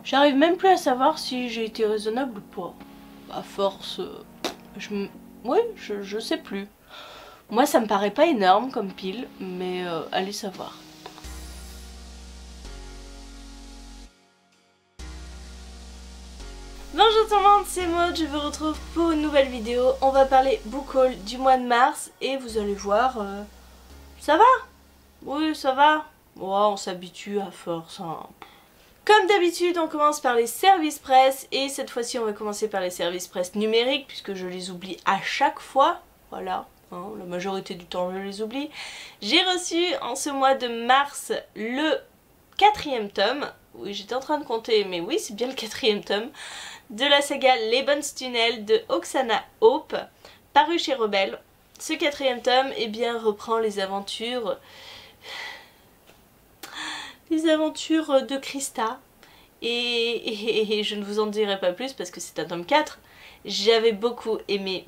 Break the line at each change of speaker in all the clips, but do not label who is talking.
J'arrive même plus à savoir si j'ai été raisonnable ou pas. À force, ouais, je sais plus. Moi ça me paraît pas énorme comme pile, mais allez savoir. Bonjour tout le monde, c'est Maud, je vous retrouve pour une nouvelle vidéo. On va parler book haul du mois de mars et vous allez voir, ça va. Oui, ça va. Ouais, on s'habitue à force, hein. Comme d'habitude, on commence par les services presse et cette fois-ci on va commencer par les services presse numériques puisque je les oublie à chaque fois. Voilà, hein, la majorité du temps je les oublie. J'ai reçu en ce mois de mars le 4e tome. Oui, j'étais en train de compter, mais oui, c'est bien le 4e tome de la saga Lebenstunnel de Oksana Hope, paru chez Rebelle. Ce 4e tome, eh bien, reprend les aventures de Krista. Et je ne vous en dirai pas plus parce que c'est un tome 4. J'avais beaucoup aimé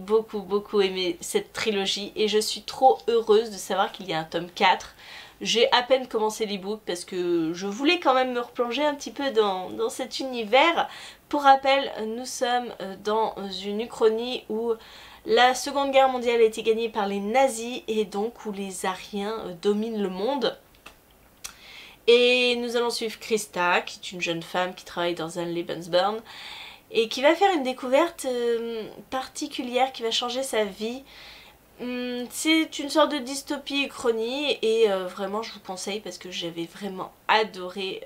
cette trilogie et je suis trop heureuse de savoir qu'il y a un tome 4. J'ai à peine commencé l'ebook parce que je voulais quand même me replonger un petit peu dans cet univers. Pour rappel, nous sommes dans une uchronie où la Seconde Guerre mondiale a été gagnée par les nazis et donc où les Ariens dominent le monde. Et nous allons suivre Krista, qui est une jeune femme qui travaille dans un Lebensborn et qui va faire une découverte particulière qui va changer sa vie. C'est une sorte de dystopie uchronie et vraiment je vous conseille parce que j'avais vraiment adoré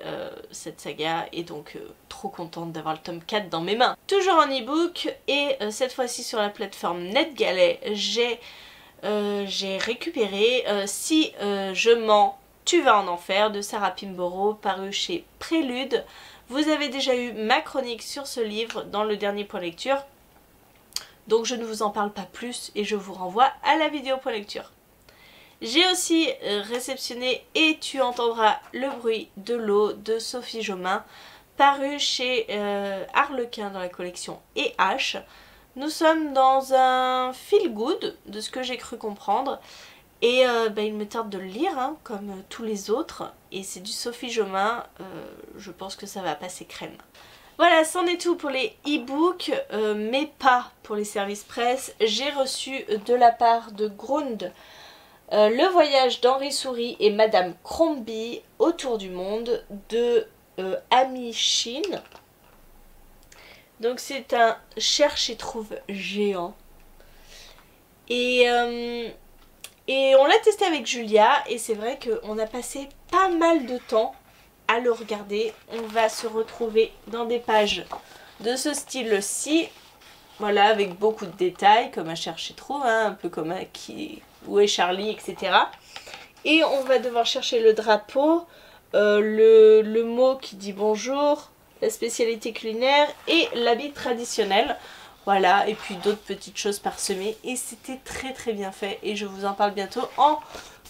cette saga et donc trop contente d'avoir le tome 4 dans mes mains. Toujours en e-book et cette fois-ci sur la plateforme NetGalley, j'ai récupéré Si je mens, tu vas en enfer de Sarah Pinborough, paru chez Prélude. Vous avez déjà eu ma chronique sur ce livre dans le dernier point lecture. Donc je ne vous en parle pas plus et je vous renvoie à la vidéo point lecture. J'ai aussi réceptionné Et tu entendras le bruit de l'eau de Sophie Jomain, paru chez Harlequin dans la collection E.H. Nous sommes dans un feel good de ce que j'ai cru comprendre. Et il me tarde de le lire, hein, comme tous les autres. Et c'est du Sophie Jomain, je pense que ça va passer crème. Voilà, c'en est tout pour les e-books, mais pas pour les services presse. J'ai reçu de la part de Grund Le voyage d'Henri Souris et Madame Crombie autour du monde de Amy Shin. Donc c'est un cherche et trouve géant. Et on l'a testé avec Julia et c'est vrai qu'on a passé pas mal de temps à le regarder. On va se retrouver dans des pages de ce style-ci. Voilà, avec beaucoup de détails comme à chercher trouve, hein, un peu comme à où est Charlie, etc. Et on va devoir chercher le drapeau, le mot qui dit bonjour, la spécialité culinaire et l'habit traditionnel. Voilà, et puis d'autres petites choses parsemées. Et c'était très très bien fait. Et je vous en parle bientôt en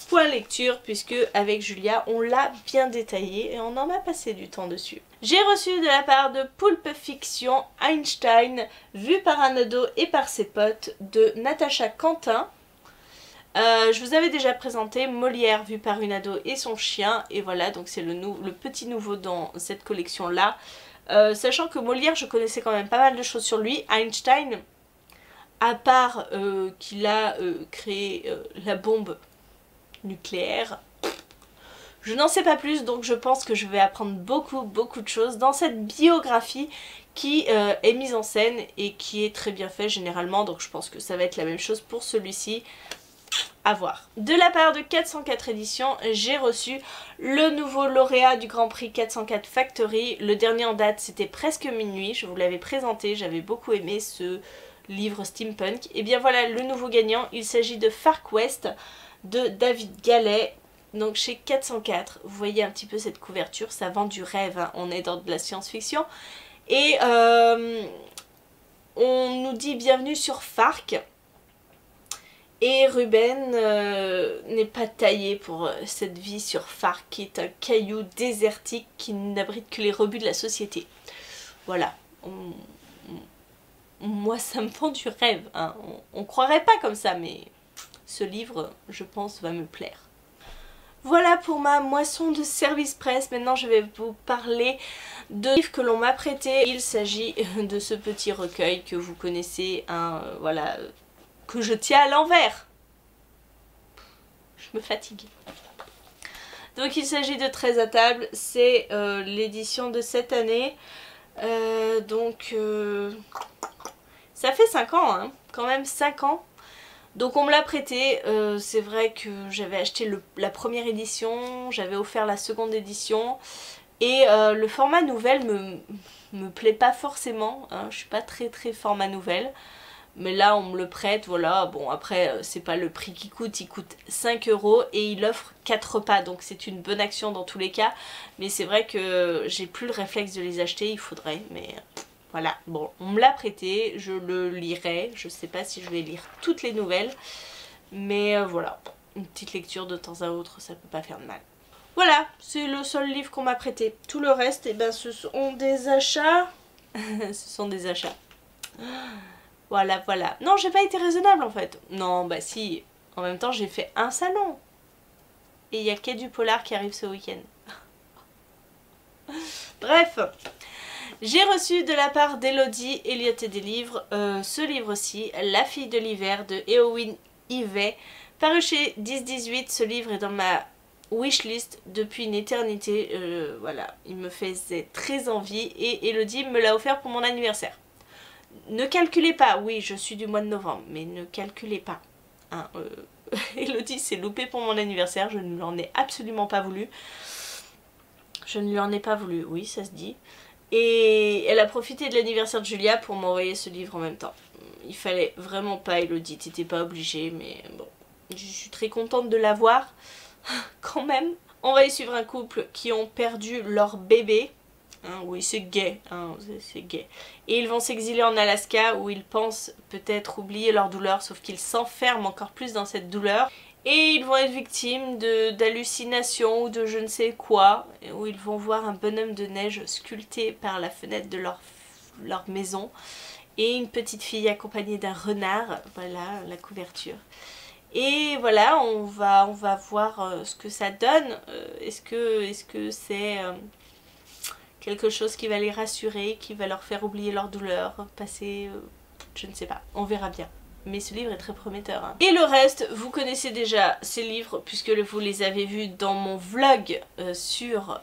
point lecture. Puisque avec Julia, on l'a bien détaillé. Et on en a passé du temps dessus. J'ai reçu de la part de Pulp Fiction Einstein, vu par un ado et par ses potes, de Natacha Quentin. Je vous avais déjà présenté Molière, vu par une ado et son chien. Et voilà, donc c'est le petit nouveau dans cette collection-là. Sachant que Molière, je connaissais quand même pas mal de choses sur lui. Einstein, à part qu'il a créé la bombe nucléaire, je n'en sais pas plus, donc je pense que je vais apprendre beaucoup de choses dans cette biographie qui est mise en scène et qui est très bien faite généralement, donc je pense que ça va être la même chose pour celui-ci. À voir. De la part de 404 éditions, j'ai reçu le nouveau lauréat du Grand Prix 404 Factory. Le dernier en date, c'était Presque minuit. Je vous l'avais présenté, j'avais beaucoup aimé ce livre steampunk. Et bien voilà, le nouveau gagnant, il s'agit de Far West de David Gallet. Donc chez 404, vous voyez un petit peu cette couverture, ça vend du rêve, hein. On est dans de la science-fiction. Et on nous dit bienvenue sur Farc. Et Ruben n'est pas taillé pour cette vie sur Farc, qui est un caillou désertique qui n'abrite que les rebuts de la société. Voilà. Moi, ça me vend du rêve, hein. On croirait pas comme ça, mais ce livre, je pense, va me plaire. Voilà pour ma moisson de service presse. Maintenant je vais vous parler de livres que l'on m'a prêté. Il s'agit de ce petit recueil que vous connaissez, hein, voilà, que je tiens à l'envers. Je me fatigue. Donc il s'agit de 13 à table, c'est l'édition de cette année. Ça fait 5 ans, hein, quand même 5 ans. Donc on me l'a prêté, c'est vrai que j'avais acheté la première édition, j'avais offert la seconde édition. Et le format nouvelle me plaît pas forcément, hein, je suis pas très format nouvelle. Mais là on me le prête, voilà, bon après c'est pas le prix qui coûte, il coûte 5 € et il offre 4 repas, donc c'est une bonne action dans tous les cas. Mais c'est vrai que j'ai plus le réflexe de les acheter, il faudrait, mais voilà. Bon, on me l'a prêté, je le lirai, je sais pas si je vais lire toutes les nouvelles. Mais voilà, une petite lecture de temps à autre, ça peut pas faire de mal. Voilà, c'est le seul livre qu'on m'a prêté. Tout le reste, eh ben, ce sont des achats. Ce sont des achats. Voilà, voilà. Non, j'ai pas été raisonnable en fait. Non, bah si. En même temps, j'ai fait un salon. Et il y a Quai du Polar qui arrive ce week-end. Bref. J'ai reçu de la part d'Elodie Elliott et des livres ce livre-ci, La fille de l'hiver de Éowyn Ivey. Paru chez 10-18, ce livre est dans ma wishlist depuis une éternité. Voilà, il me faisait très envie et Elodie me l'a offert pour mon anniversaire. Ne calculez pas, oui je suis du mois de novembre, mais ne calculez pas. Hein, Elodie s'est loupée pour mon anniversaire, je ne lui en ai absolument pas voulu. Je ne lui en ai pas voulu, oui ça se dit. Et elle a profité de l'anniversaire de Julia pour m'envoyer ce livre en même temps. Il fallait vraiment pas, Elodie, t'étais pas obligée, mais bon. Je suis très contente de l'avoir, quand même. On va y suivre un couple qui ont perdu leur bébé. Hein, oui, c'est gay, hein, c'est gay. Et ils vont s'exiler en Alaska où ils pensent peut-être oublier leur douleur, sauf qu'ils s'enferment encore plus dans cette douleur. Et ils vont être victimes d'hallucinations ou de je ne sais quoi, où ils vont voir un bonhomme de neige sculpté par la fenêtre de leur maison. Et une petite fille accompagnée d'un renard, voilà la couverture. Et voilà, on va voir ce que ça donne. Est-ce que c'est quelque chose qui va les rassurer, qui va leur faire oublier leur douleur, passer... je ne sais pas, on verra bien. Mais ce livre est très prometteur. Hein. Et le reste, vous connaissez déjà ces livres puisque vous les avez vus dans mon vlog sur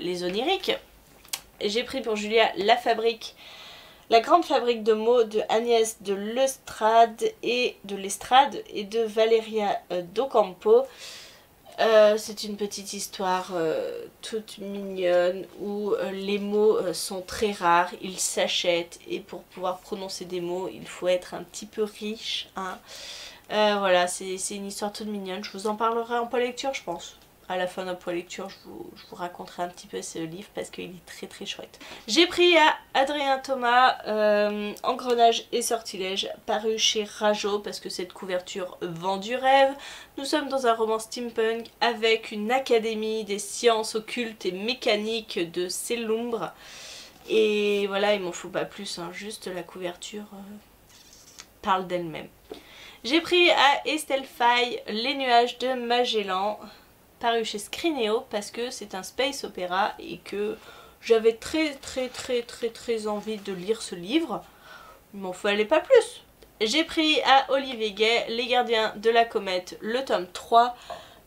les oniriques. J'ai pris pour Julia La grande fabrique de mots de Agnès de Lestrade et de Valeria Docampo. C'est une petite histoire toute mignonne où les mots sont très rares, ils s'achètent et pour pouvoir prononcer des mots il faut être un petit peu riche. Hein. Voilà, c'est une histoire toute mignonne, je vous en parlerai en point lecture je pense. À la fin d'un point lecture je vous raconterai un petit peu ce livre parce qu'il est très chouette. J'ai pris à Adrien Thomas Engrenage et sortilège paru chez Rajo parce que cette couverture vend du rêve. Nous sommes dans un roman steampunk avec une académie des sciences occultes et mécaniques de Célumbre. Et voilà, il m'en faut pas plus, hein, juste la couverture parle d'elle-même. J'ai pris à Estelle Faye Les nuages de Magellan paru chez Scrineo parce que c'est un space opéra et que j'avais très envie de lire ce livre. Il m'en fallait pas plus. J'ai pris à Olivier Gay Les gardiens de la comète, le tome 3,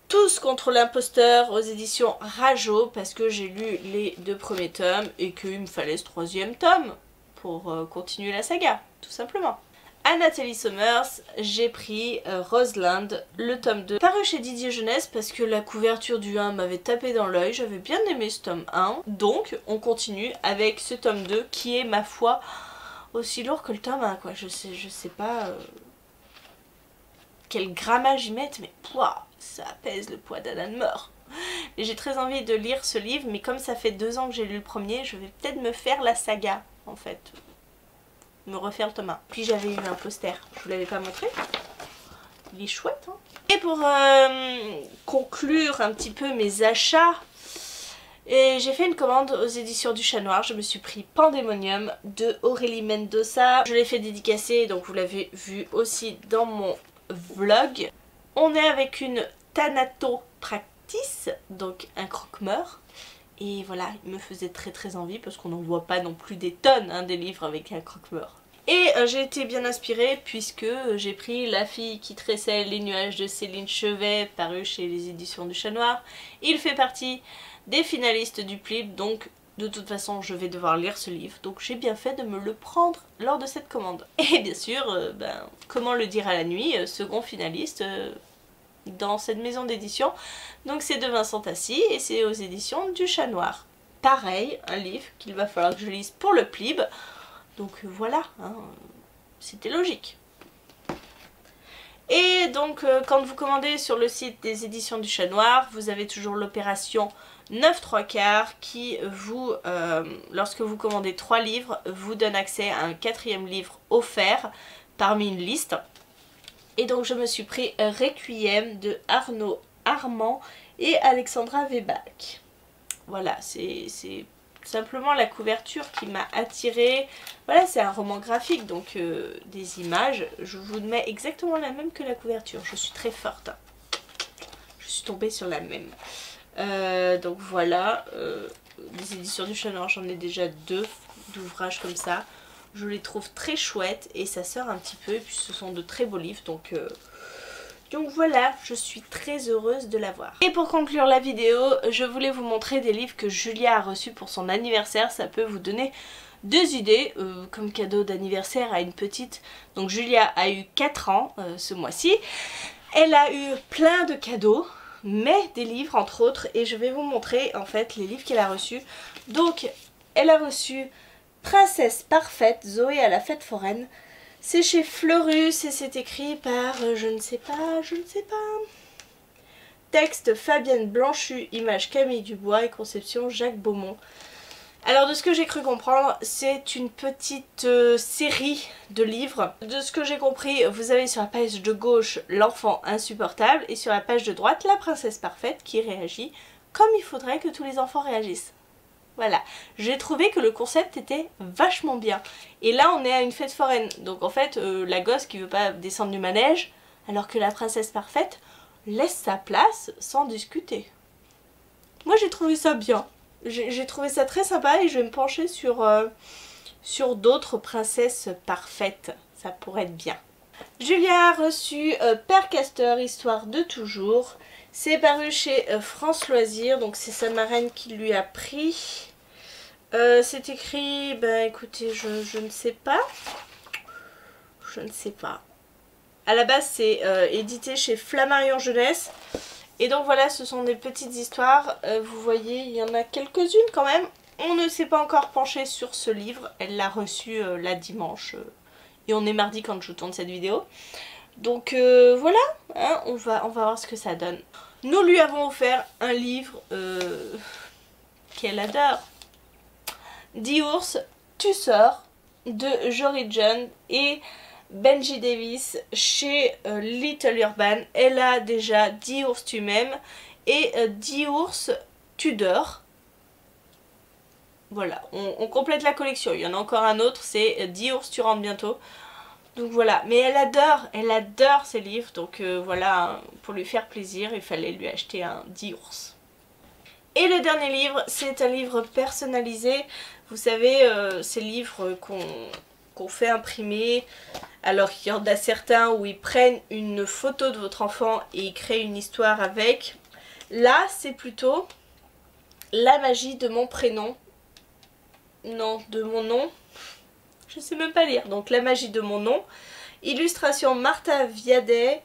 Tous contre l'imposteur aux éditions Rajo parce que j'ai lu les 2 premiers tomes et qu'il me fallait ce 3e tome pour continuer la saga, tout simplement. À Nathalie Sommers, j'ai pris Rosalind, le tome 2, paru chez Didier Jeunesse parce que la couverture du 1 m'avait tapé dans l'œil, j'avais bien aimé ce tome 1. Donc on continue avec ce tome 2 qui est ma foi aussi lourd que le tome 1 quoi. Je sais pas quel grammage y mettre mais pouah, ça pèse le poids d'un âne mort. Et j'ai très envie de lire ce livre mais comme ça fait 2 ans que j'ai lu le premier, je vais peut-être me faire la saga en fait. Me refaire le tome 1. Puis j'avais eu un poster, je vous l'avais pas montré. Il est chouette hein. Et pour conclure un petit peu mes achats, j'ai fait une commande aux éditions du Chat Noir. Je me suis pris Pandemonium de Aurélie Mendoza. Je l'ai fait dédicacer, donc vous l'avez vu aussi dans mon vlog. On est avec une Thanatopraxie Tis, donc un croque-meur. Et voilà, il me faisait très envie parce qu'on n'en voit pas non plus des tonnes hein, des livres avec un croque-meur. Et j'ai été bien inspirée puisque j'ai pris La fille qui tressait les nuages de Céline Chevet, paru chez les éditions du Chat Noir. Il fait partie des finalistes du PLIB, donc de toute façon je vais devoir lire ce livre. Donc j'ai bien fait de me le prendre lors de cette commande. Et bien sûr, comment le dire à la nuit, second finaliste dans cette maison d'édition. Donc c'est de Vincent Tassi et c'est aux éditions du Chat Noir. Pareil, un livre qu'il va falloir que je lise pour le PLIB. Donc voilà, hein, c'était logique. Et donc quand vous commandez sur le site des éditions du Chat Noir, vous avez toujours l'opération 9 3/4 qui vous, lorsque vous commandez 3 livres, vous donne accès à un 4e livre offert parmi une liste. Et donc je me suis pris Requiem de Arnaud Armand et Alexandra Weback. Voilà, c'est simplement la couverture qui m'a attirée. Voilà, c'est un roman graphique, donc des images. Je vous mets exactement la même que la couverture. Je suis très forte. Je suis tombée sur la même. Donc voilà, les éditions du Chat Noir, j'en ai déjà 2 d'ouvrages comme ça. Je les trouve très chouettes et ça sort un petit peu. Et puis ce sont de très beaux livres, donc voilà, je suis très heureuse de l'avoir. Et pour conclure la vidéo, je voulais vous montrer des livres que Julia a reçus pour son anniversaire. Ça peut vous donner 2 idées comme cadeau d'anniversaire à une petite. Donc Julia a eu 4 ans ce mois-ci. Elle a eu plein de cadeaux, mais des livres entre autres. Et je vais vous montrer en fait les livres qu'elle a reçus. Donc elle a reçu Princesse parfaite, Zoé à la fête foraine. C'est chez Fleurus et c'est écrit par, je ne sais pas. Texte Fabienne Blanchu, image Camille Dubois et conception Jacques Beaumont. Alors de ce que j'ai cru comprendre, c'est une petite série de livres. De ce que j'ai compris, vous avez sur la page de gauche l'enfant insupportable et sur la page de droite la princesse parfaite qui réagit comme il faudrait que tous les enfants réagissent. Voilà, j'ai trouvé que le concept était vachement bien. Et là on est à une fête foraine, donc en fait la gosse qui veut pas descendre du manège, alors que la princesse parfaite laisse sa place sans discuter. Moi j'ai trouvé ça bien, j'ai trouvé ça très sympa et je vais me pencher sur d'autres princesses parfaites, ça pourrait être bien. Julia a reçu Père Castor, histoire de toujours. C'est paru chez France Loisirs, donc c'est sa marraine qui lui a pris. C'est écrit, ben écoutez, je ne sais pas. Je ne sais pas. À la base, c'est édité chez Flammarion Jeunesse. Et donc voilà, ce sont des petites histoires. Vous voyez, il y en a quelques-unes quand même. On ne s'est pas encore penché sur ce livre. Elle l'a reçu la dimanche. Et on est mardi quand je tourne cette vidéo. Donc voilà, hein, on va voir ce que ça donne. Nous lui avons offert un livre qu'elle adore. 10 ours, tu sors, de Jory John et Benji Davis chez Little Urban. Elle a déjà 10 ours tu m'aimes et 10 ours tu dors. Voilà, on complète la collection. Il y en a encore un autre, c'est 10 ours tu rentres bientôt. Donc voilà, mais elle adore ces livres, donc voilà, hein, pour lui faire plaisir, il fallait lui acheter un 10 ours. Et le dernier livre, c'est un livre personnalisé. Vous savez, ces livres qu'on fait imprimer, alors qu'il y en a certains où ils prennent une photo de votre enfant et ils créent une histoire avec. Là, c'est plutôt la magie de mon prénom. Non, de mon nom. Je sais même pas lire. Donc la magie de mon nom. Illustration Martha Viadet,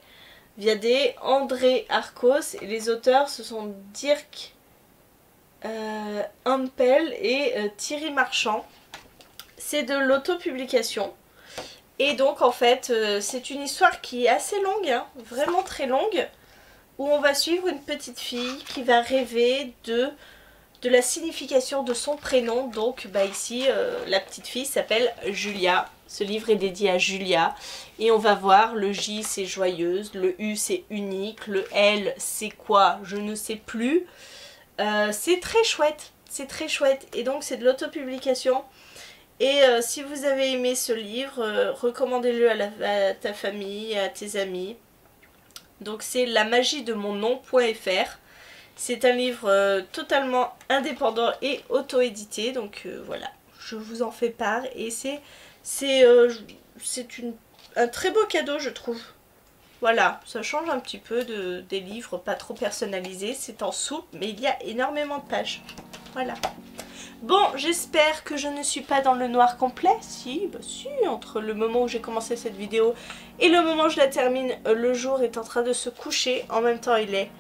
André Arcos. Et les auteurs ce sont Dirk Ampel et Thierry Marchand. C'est de l'autopublication. Et donc en fait c'est une histoire qui est assez longue, hein, vraiment très longue. Où on va suivre une petite fille qui va rêver de la signification de son prénom. Donc bah ici la petite fille s'appelle Julia. Ce livre est dédié à Julia et on va voir le J c'est joyeuse, le U c'est unique, le L c'est quoi je ne sais plus. C'est très chouette, et donc c'est de l'autopublication. Et si vous avez aimé ce livre, recommandez-le à ta famille, à tes amis. Donc c'est la magie de mon nom.fr. C'est un livre totalement indépendant et auto-édité, donc voilà, je vous en fais part et c'est un très beau cadeau je trouve. Voilà, ça change un petit peu des livres pas trop personnalisés, c'est en souple mais il y a énormément de pages. Voilà. Bon, j'espère que je ne suis pas dans le noir complet. Si, bah si, entre le moment où j'ai commencé cette vidéo et le moment où je la termine, le jour est en train de se coucher. En même temps, il est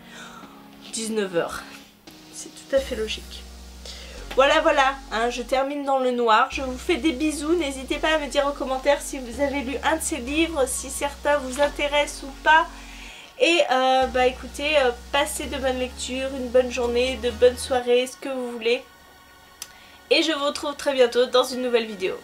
19 h. C'est tout à fait logique. Voilà, voilà, hein, je termine dans le noir. Je vous fais des bisous. N'hésitez pas à me dire en commentaire si vous avez lu un de ces livres, si certains vous intéressent ou pas. Et bah écoutez, passez de bonnes lectures, une bonne journée, de bonnes soirées, ce que vous voulez. Et je vous retrouve très bientôt dans une nouvelle vidéo.